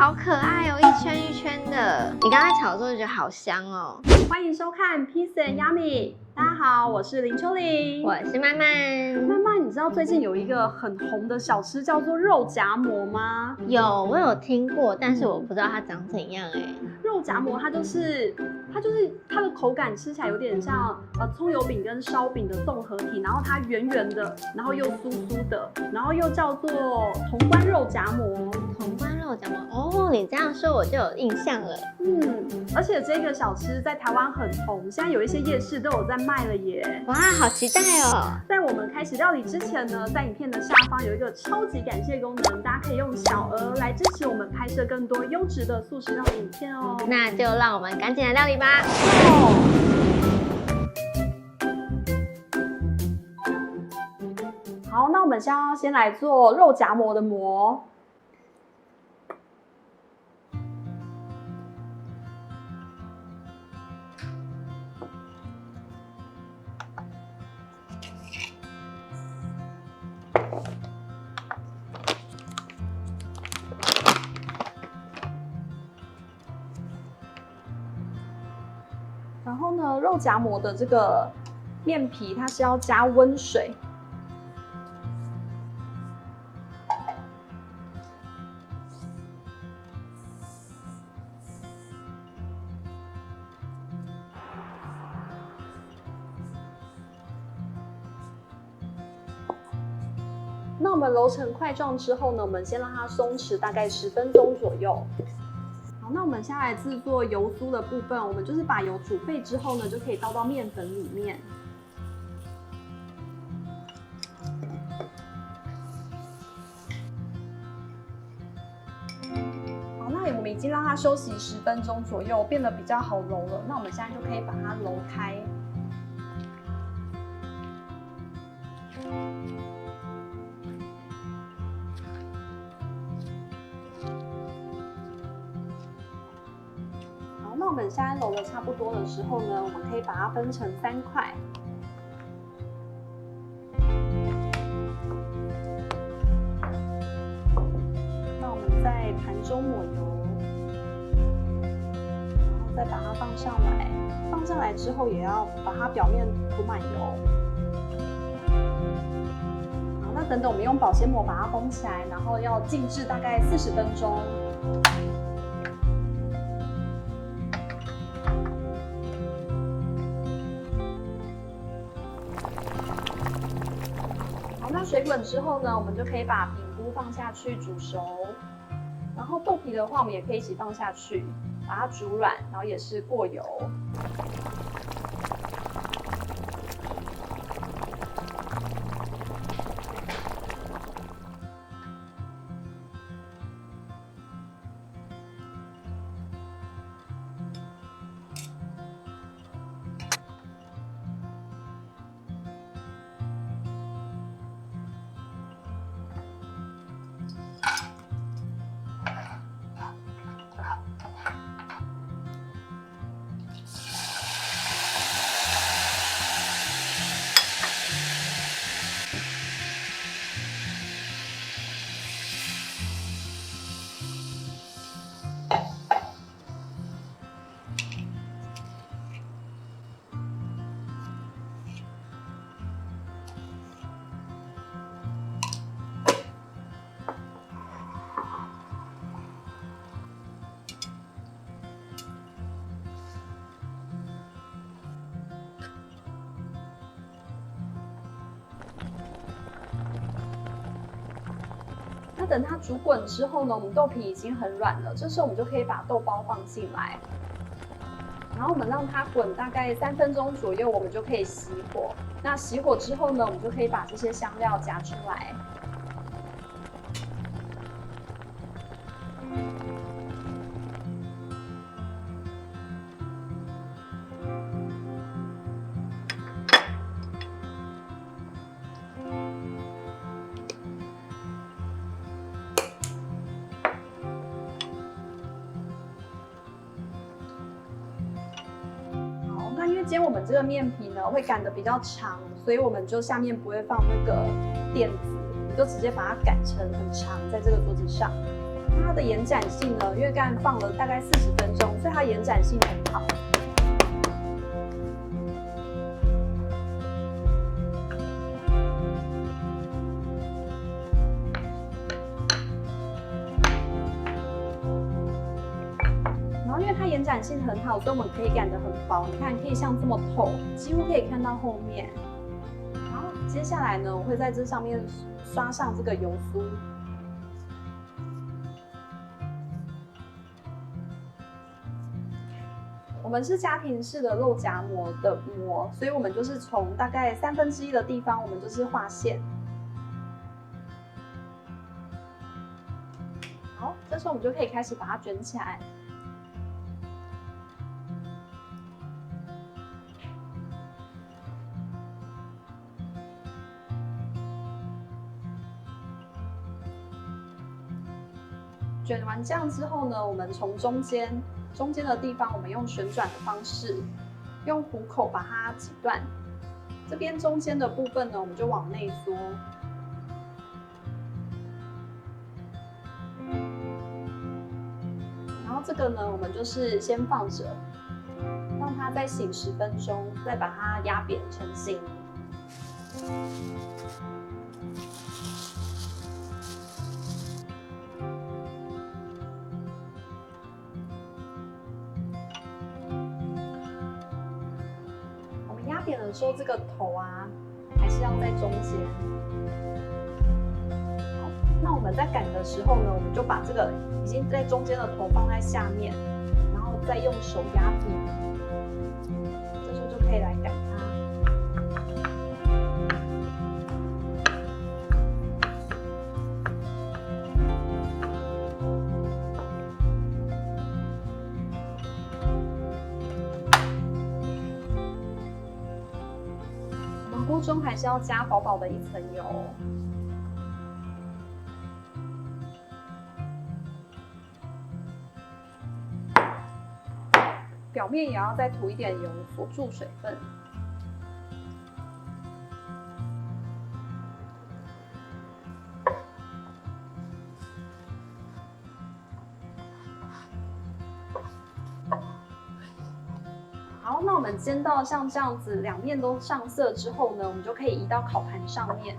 好可爱哦，一圈一圈的。你刚才炒的时候就觉得好香哦。欢迎收看 Peace and Yummy。大家好，我是林秋玲，我是曼曼。曼曼，你知道最近有一个很红的小吃叫做肉夹馍吗？有，我有听过，但是我不知道它长怎样哎。肉夹馍它的口感吃起来有点像葱油饼跟烧饼的综合体，然后它圆圆的，然后又酥酥的，然后又叫做潼关肉夹馍。潼关肉夹馍哦，你这样说我就有印象了。而且这个小吃在台湾很红，现在有一些夜市都有在卖了耶。哇，好期待哦！在我们开始料理之前呢，在影片的下方有一个超级感谢功能，大家可以用小额来支持我们拍摄更多优质的素食料理影片哦。那就让我们赶紧来料理吧。好，那我们先来做肉夹馍的馍。然后呢，肉夹馍的这个面皮它是要加温水。那我们揉成块状之后呢，我们先让它松弛大概10分钟左右。那我们现在来制作油酥的部分，我们就是把油煮沸之后呢，就可以倒到面粉里面。好，那我们已经让它休息10分钟左右，变得比较好揉了。那我们现在就可以把它揉开。那我们现在揉的差不多的时候呢，我们可以把它分成3块。那我们在盘中抹油，然后再把它放上来。放上来之后，也要把它表面涂满油。好，那等等我们用保鲜膜把它封起来，然后要静置大概40分钟。那水滚之后呢，我们就可以把饼菇放下去煮熟，然后豆皮的话，我们也可以一起放下去，把它煮软，然后也是过油。那等它煮滚之后呢，我们豆皮已经很软了，这时候我们就可以把豆包放进来，然后我们让它滚大概3分钟左右，我们就可以熄火。那熄火之后呢，我们就可以把这些香料夹出来。那因为今天我们这个面皮呢会擀得比较长，所以我们就下面不会放那个垫子，我们就直接把它擀成很长，在这个桌子上。它的延展性呢，因为刚才放了大概40分钟，所以它延展性很好。然后因为它延展性很好，所以我们可以擀得很薄。你看，可以像这么透，几乎可以看到后面。然后接下来呢，我会在这上面刷上这个油酥。我们是家庭式的肉夹馍的模，所以我们就是从大概1/3的地方，我们就是画线。好，这时候我们就可以开始把它卷起来。卷完这样之后呢，我们从中间的地方，我们用旋转的方式，用虎口把它挤断。这边中间的部分呢，我们就往内缩。然后这个呢，我们就是先放着，让它再醒10分钟，再把它压扁成型。压扁的时候，这个头啊，还是要在中间。好，那我们在擀的时候呢，我们就把这个已经在中间的头放在下面，然后再用手压平，这时候就可以来擀它。锅中还是要加薄薄的一层油，表面也要再涂一点油，锁住水分。好，那我们煎到像这样子，两面都上色之后呢，我们就可以移到烤盘上面。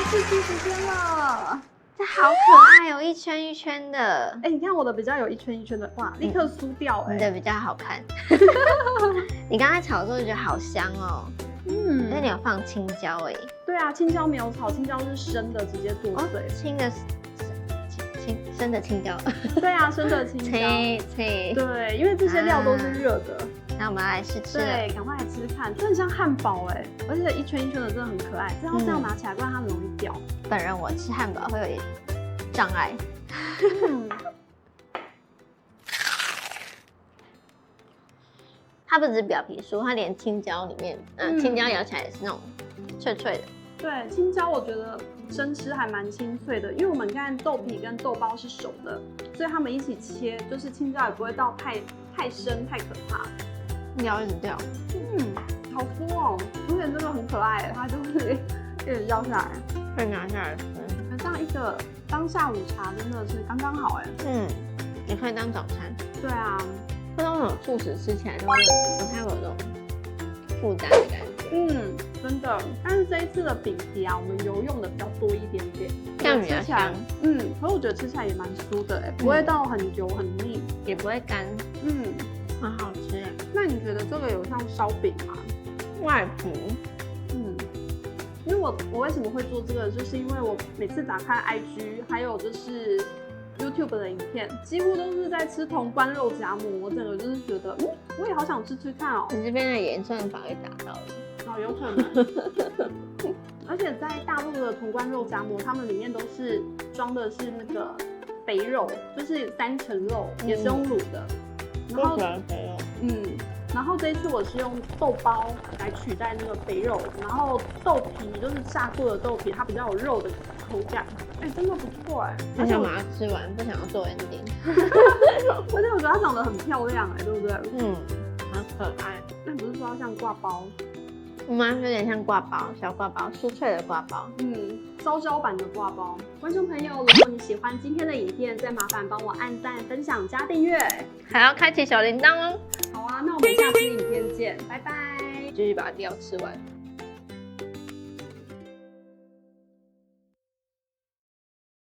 试吃时间了，这好可爱哦，一圈一圈的。哎，你看我的比较有一圈一圈的，哇，立刻酥掉哎。你的比较好看。你刚才炒的时候就觉得好香哦。嗯，那你有放青椒哎？对啊，青椒没有炒，青椒是生的，直接剁碎。生的青椒。对啊，生的青椒。对，因为这些料都是热的。那我们来试吃。对，赶快来吃吃看，这很像汉堡哎，而且一圈一圈的真的很可爱。这样这样拿起来，不然它很容易掉。本人我吃汉堡会有点障碍。它不只是表皮酥，它连青椒里面，青椒咬起来也是那种脆脆的。对，青椒我觉得生吃还蛮清脆的，因为我们看豆皮跟豆包是熟的，所以他们一起切，就是青椒也不会到太深太可怕。咬一直掉，好酥哦，而且真的很可爱，它就是一直掉下来，会拿下来吃。这样一个当下午茶真的是刚刚好哎。也可以当早餐。对啊，不知道为什么素食吃起来都会不太有那种负担的感觉。真的。但是这一次的饼皮啊，我们油用的比较多一点点，这样比较香。可是我觉得吃起来也蛮酥的哎，不会到很油很腻，也不会干。很好吃哎。那你觉得这个有像烧饼吗？外皮。因为我为什么会做这个，就是因为我每次打开 IG， 还有就是。YouTube 的影片几乎都是在吃潼关肉夹馍，我整个就是觉得，我也好想吃吃看哦。你这边的演算法给打到了，有可能。而且在大陆的潼关肉夹馍，他们里面都是装的是那个肥肉，就是3层肉，也是用卤的。然后肥肉，然后这一次我是用豆包来取代那个肥肉，然后豆皮就是炸过的豆皮，它比较有肉的口感，真的不错哎。很想把它吃完，不想要做 ending。而且我觉得它长得很漂亮哎，对不对？很可爱。那不是说要像挂包？有点像挂包，小挂包，酥脆的挂包。烧焦版的挂包。观众朋友，如果你喜欢今天的影片，再麻烦帮我按赞、分享、加订阅，还要开启小铃铛哦。好啊，那我们下期影片见，拜拜。继续把料吃完。